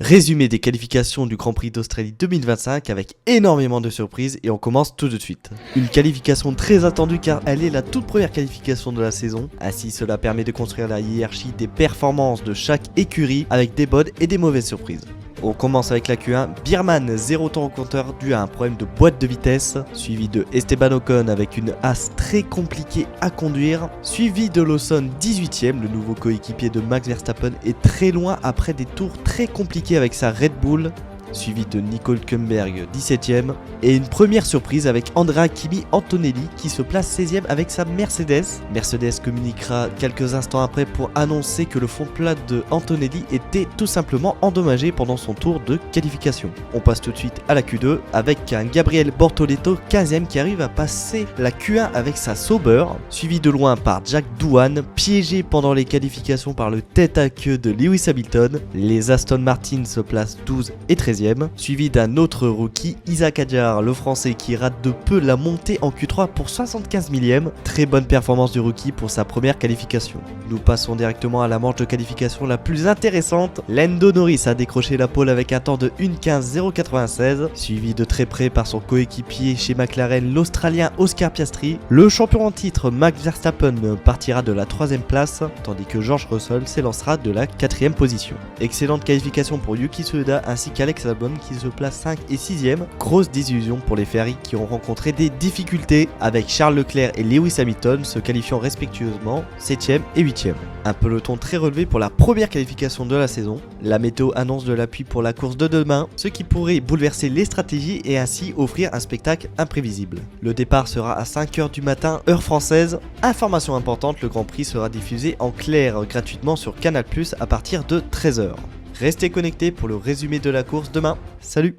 Résumé des qualifications du Grand Prix d'Australie 2025 avec énormément de surprises et on commence tout de suite. Une qualification très attendue car elle est la toute première qualification de la saison. Ainsi cela permet de construire la hiérarchie des performances de chaque écurie avec des bonnes et des mauvaises surprises. On commence avec la Q1, Birman 0 temps au compteur dû à un problème de boîte de vitesse, suivi de Esteban Ocon avec une As très compliquée à conduire, suivi de Lawson 18ème, le nouveau coéquipier de Max Verstappen est très loin après des tours très compliqués avec sa Red Bull, suivi de Nico Hülkenberg 17ème, et une première surprise avec Andrea Kimi Antonelli qui se place 16ème avec sa Mercedes. Mercedes communiquera quelques instants après pour annoncer que le fond plat de Antonelli était tout simplement endommagé pendant son tour de qualification. On passe tout de suite à la Q2 avec un Gabriel Bortoleto 15ème qui arrive à passer la Q1 avec sa Sauber, suivi de loin par Jack Doohan, piégé pendant les qualifications par le tête à queue de Lewis Hamilton. Les Aston Martin se placent 12 et 13ème. Suivi d'un autre rookie, Isaac Hadjar, le français qui rate de peu la montée en Q3 pour 75 millième. Très bonne performance du rookie pour sa première qualification. Nous passons directement à la manche de qualification la plus intéressante. Lando Norris a décroché la pole avec un temps de 1:15.096, suivi de très près par son coéquipier chez McLaren, l'Australien Oscar Piastri. Le champion en titre Max Verstappen partira de la 3ème place, tandis que George Russell s'élancera de la 4ème position. Excellente qualification pour Yuki Tsunoda ainsi qu'Alex Albon qui se place 5 et 6ème. Grosse désillusion pour les Ferrari qui ont rencontré des difficultés avec Charles Leclerc et Lewis Hamilton se qualifiant respectueusement 7ème et 8ème. Un peloton très relevé pour la première qualification de la saison. La météo annonce de la pluie pour la course de demain, ce qui pourrait bouleverser les stratégies et ainsi offrir un spectacle imprévisible. Le départ sera à 5h du matin, heure française. Information importante, le Grand Prix sera diffusé en clair gratuitement sur Canal+ à partir de 13h. Restez connectés pour le résumé de la course demain. Salut!